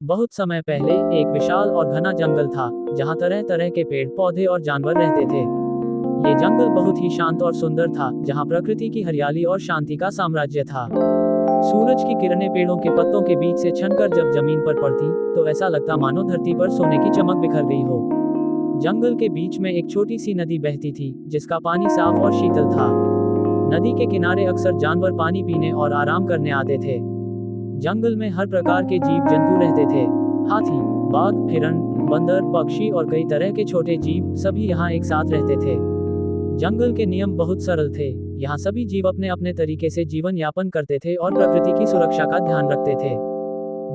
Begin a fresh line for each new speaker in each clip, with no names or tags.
बहुत समय पहले एक विशाल और घना जंगल था, जहाँ तरह तरह के पेड़ पौधे और जानवर रहते थे। ये जंगल बहुत ही शांत और सुंदर था, जहाँ प्रकृति की हरियाली और शांति का साम्राज्य था। सूरज की किरणें पेड़ों के पत्तों के बीच से छनकर जब जमीन पर पड़ती, तो ऐसा लगता मानो धरती पर सोने की चमक बिखर गई हो। जंगल के बीच में एक छोटी सी नदी बहती थी, जिसका पानी साफ और शीतल था। नदी के किनारे अक्सर जानवर पानी पीने और आराम करने आते थे। जंगल में हर प्रकार के जीव जंतु रहते थे। हाथी, बाघ, हिरण, बंदर, पक्षी और कई तरह के छोटे जीव सभी यहाँ एक साथ रहते थे। जंगल के नियम बहुत सरल थे। यहाँ सभी जीव अपने अपने तरीके से जीवन यापन करते थे और प्रकृति की सुरक्षा का ध्यान रखते थे।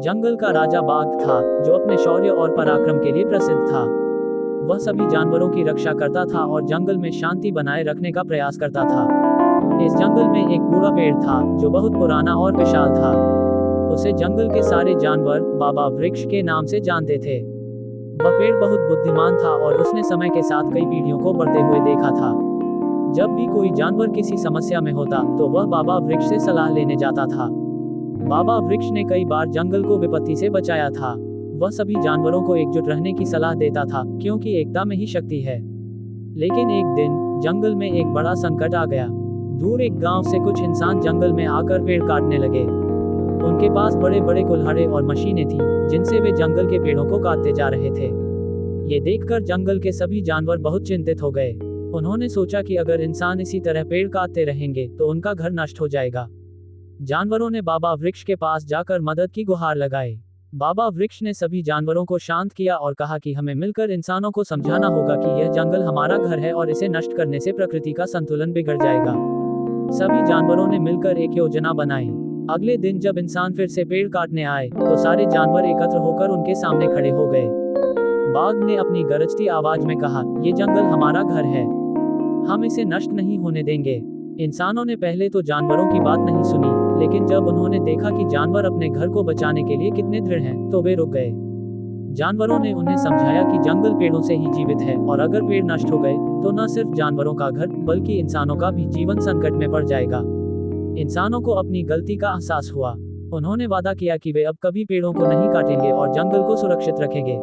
जंगल का राजा बाघ था, जो अपने शौर्य और पराक्रम के लिए प्रसिद्ध था। वह सभी जानवरों की रक्षा करता था और जंगल में शांति बनाए रखने का प्रयास करता था। इस जंगल में एक बूढ़ा पेड़ था, जो बहुत पुराना और विशाल था। उसे जंगल के सारे जानवर बाबा वृक्ष के नाम से जानते थे। वह पेड़ बहुत बुद्धिमान था और उसने समय के साथ कई पीढ़ियों को बढ़ते हुए देखा था। जब भी कोई जानवर किसी समस्या में होता, तो वह बाबा वृक्ष से सलाह लेने जाता था। बाबा वृक्ष ने कई बार जंगल को विपत्ति से बचाया था। वह सभी जानवरों को एकजुट रहने की सलाह देता था, क्योंकि एकता में ही शक्ति है। लेकिन एक दिन जंगल में एक बड़ा संकट आ गया। दूर एक गांव से कुछ इंसान जंगल में आकर पेड़ काटने लगे। उनके पास बड़े बड़े कुल्हाड़े और मशीनें थीं, जिनसे वे जंगल के पेड़ों को काटते जा रहे थे। ये देखकर जंगल के सभी जानवर बहुत चिंतित हो गए। उन्होंने सोचा कि अगर इंसान इसी तरह पेड़ काटते रहेंगे, तो उनका घर नष्ट हो जाएगा। जानवरों ने बाबा वृक्ष के पास जाकर मदद की गुहार लगाई। बाबा वृक्ष ने सभी जानवरों को शांत किया और कहा कि हमें मिलकर इंसानों को समझाना होगा कि यह जंगल हमारा घर है और इसे नष्ट करने से प्रकृति का संतुलन बिगड़ जाएगा। सभी जानवरों ने मिलकर एक योजना बनाई। अगले दिन जब इंसान फिर से पेड़ काटने आए, तो सारे जानवर एकत्र होकर उनके सामने खड़े हो गए। बाघ ने अपनी गरजती आवाज में कहा, ये जंगल हमारा घर है, हम इसे नष्ट नहीं होने देंगे। इंसानों ने पहले तो जानवरों की बात नहीं सुनी, लेकिन जब उन्होंने देखा कि जानवर अपने घर को बचाने के लिए कितने दृढ़ हैं, तो वे रुक गए। जानवरों ने उन्हें समझाया कि जंगल पेड़ों से ही जीवित है और अगर पेड़ नष्ट हो गए, तो न सिर्फ जानवरों का घर, बल्कि इंसानों का भी जीवन संकट में पड़ जाएगा। इंसानों को अपनी गलती का एहसास हुआ। उन्होंने वादा किया कि वे अब कभी पेड़ों को नहीं काटेंगे और जंगल को सुरक्षित रखेंगे।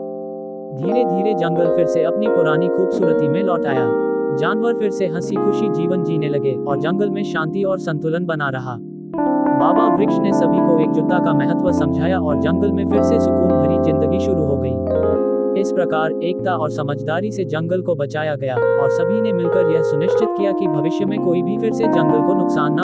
धीरे धीरे जंगल फिर से अपनी पुरानी खूबसूरती में लौट आया। जानवर फिर से हंसी खुशी जीवन जीने लगे और जंगल में शांति और संतुलन बना रहा। बाबा वृक्ष ने सभी को एकजुटता का महत्व समझाया और जंगल में फिर से सुकून भरी जिंदगी शुरू हो गई। इस प्रकार एकता और समझदारी से जंगल को बचाया गया और सभी ने मिलकर यह सुनिश्चित किया कि भविष्य में कोई भी फिर से जंगल को नुकसान न